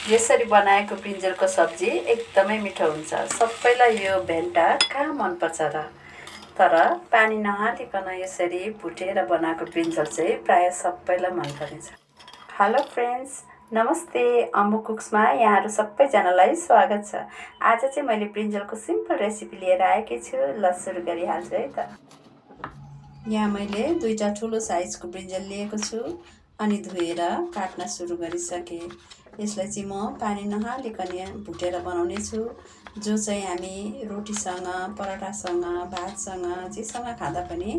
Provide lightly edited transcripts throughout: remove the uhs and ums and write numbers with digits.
यसरी बनाएको ब्रिन्जलको सब्जी एकदमै मिठो हुन्छ। सबैलाई यो भेन्टा कहाँ मनपर्छ र, तर पानी नहालिकन यसरी भुटेर बनाएको ब्रिन्जल चाहिँ प्रायः सबैलाई मनपर्छ। हेलो फ्रेन्ड्स, नमस्ते। अम्बु कुक्समा यहाँहरू सबैजनालाई स्वागत छ। आज चाहिँ मैले ब्रिन्जलको सिम्पल रेसिपी लिएर आएकी छु। ल सुरु गरिहाल्छु है त। यहाँ मैले दुईटा ठुलो साइजको ब्रिन्जल लिएको छु अनि धोएर काट्न सुरु गरिसकेँ। यसलाई चाहिँ म पानी नहालिकन भुटेर बनाउने छु, जो चाहिँ हामी रोटीसँग, पराठासँग, भातसँग, जेसँग खाँदा पनि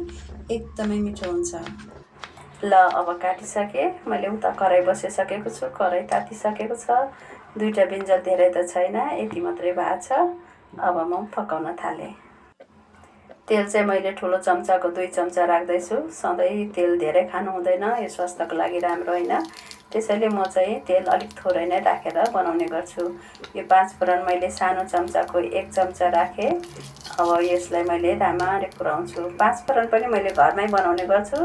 एकदमै मिठो हुन्छ। ल अब काटिसकेँ। मैले उता कराई बसिसकेको छु, कराई तातिसकेको छ। दुईटा ब्रिन्जल धेरै त छैन, यति मात्रै भएको छ। अब म पकाउन थालेँ। तेल चाहिँ मैले ठुलो चम्चाको 2 चम्चा राख्दैछु। सधैँ तेल धेरै खानु हुँदैन, यो स्वास्थ्यको लागि राम्रो होइन। त्यसैले म चाहिँ तेल अलिक थोरै नै राखेर बनाउने गर्छु। यो 5 फोरन मैले सानो चम्चाको 1 चम्चा राखेँ। अब यसलाई मैले राम्ररी पुऱ्याउँछु। 5 फोरन पनि मैले घरमै बनाउने गर्छु।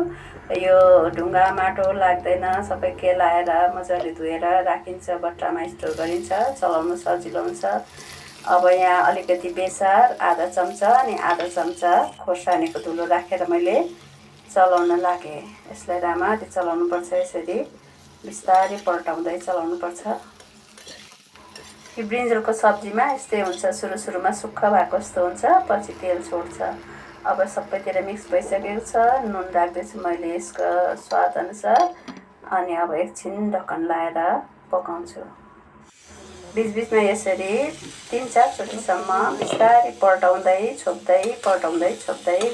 यो ढुङ्गा माटो लाग्दैन, सबै केलाएर मजाले धोएर राखिन्छ, बट्टामा स्टोर गरिन्छ, चलाउनु सजिलो हुन्छ। अब यहाँ अलिकति बेसार आधा चम्चा अनि आधा चम्चा खोर्सानीको धुलो राखेर मैले चलाउन लागेँ। यसलाई राम्ररी चलाउनुपर्छ, यसरी बिस्तारै पल्टाउँदै चलाउनुपर्छ। यो ब्रिन्जलको सब्जीमा यस्तै हुन्छ, सुरुमा सुक्खा भएको जस्तो हुन्छ, पछि तेल छोड्छ। अब सबैतिर मिक्स भइसकेको छ। नुन राख्दैछु मैले यसको स्वाद अनुसार अनि अब एकछिन ढक्कन लाएर पकाउँछु। बिचबिचमा यसरी 3-4 चोटिसम्म बिस्तारै पल्टाउँदै छोप्दै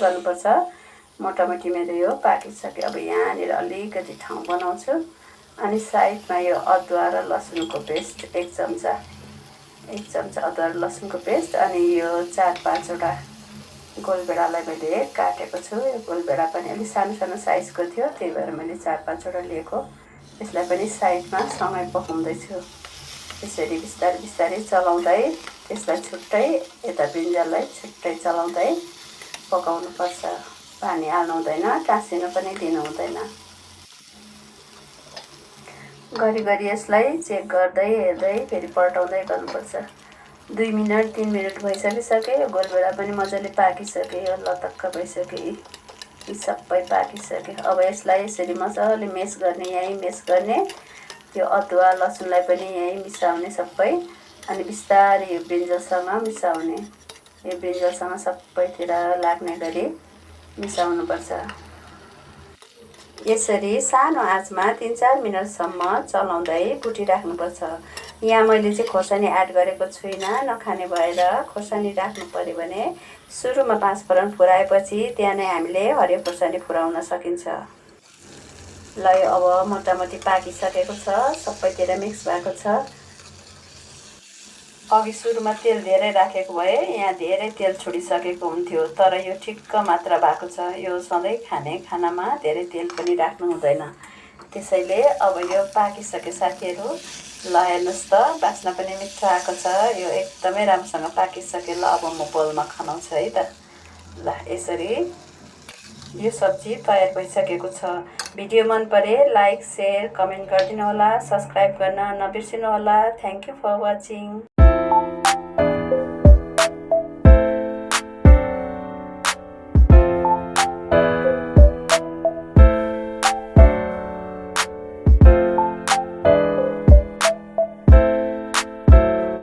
गर्नुपर्छ। मोटामोटी मेरो यो पाकिसक्यो। अब यहाँनिर अलिकति ठाउँ बनाउँछु अनि साइडमा यो अदुवा र लसुनको पेस्ट 1 चम्चा अदुवा र लसुनको पेस्ट अनि यो 4-5 वटा गोलभेडालाई मैले काटेको छु। यो गोलभेडा पनि अलिक सानो साइजको थियो, त्यही भएर मैले 4-5 वटा लिएको। यसलाई पनि साइडमा सँगै पकाउँदैछु। यसरी बिस्तारै चलाउँदै त्यसलाई छुट्टै, यता ब्रिन्जललाई छुट्टै चलाउँदै पकाउनुपर्छ। पानी हाल्नु हुँदैन, टाँसिनु पनि दिनु हुँदैन। घरिघरि यसलाई चेक गर्दै हेर्दै फेरि पल्टाउँदै गर्नुपर्छ। 2 मिनट 3 मिनट भइसकिसक्यो। गोलभेडा पनि मजाले पाकिसक्यो, लतक्क भइसक्यो, यी सबै पाकिसक्यो। अब यसलाई यसरी मजाले मेस गर्ने, त्यो अदुवा लसुनलाई पनि यहीँ मिसाउने सबै अनि बिस्तारै यो ब्रिन्जलसँग मिसाउने। यो ब्रिन्जलसँग सबैतिर लाग्ने गरी मिसाउनुपर्छ। यसरी सानो आँचमा 3-4 मिनटसम्म चलाउँदै भुटिराख्नुपर्छ। यहाँ मैले चाहिँ खोर्सानी एड गरेको छुइनँ, नखाने भएर खोर्सानी राख्नु पर्यो भने सुरुमा 5 फोरन फुराएपछि त्यहाँ नै हामीले हरियो खोर्सानी फुराउन सकिन्छ। ल यो अब मोटामोटी पाकिसकेको छ, सबैतिर मिक्स भएको छ। अघि सुरुमा तेल धेरै राखेको भए यहाँ धेरै तेल छोडिसकेको हुन्थ्यो, तर यो ठिक्क मात्रा भएको छ। यो सधैँ खाने खानामा धेरै तेल पनि राख्नु हुँदैन। त्यसैले अब यो पाकिसक्यो साथीहरू। ल हेर्नुहोस् त, बास्ना पनि मिठो आएको छ। यो एकदमै राम्रोसँग पाकिसक्यो। ल अब म बोलमा खनाउँछु है त। ल यसरी यो सब्जी तयार भइसकेको छ। भिडियो मन परे लाइक, सेयर, कमेन्ट गरिदिनु होला। सब्सक्राइब गर्न नबिर्सिनु होला। Thank you for watching.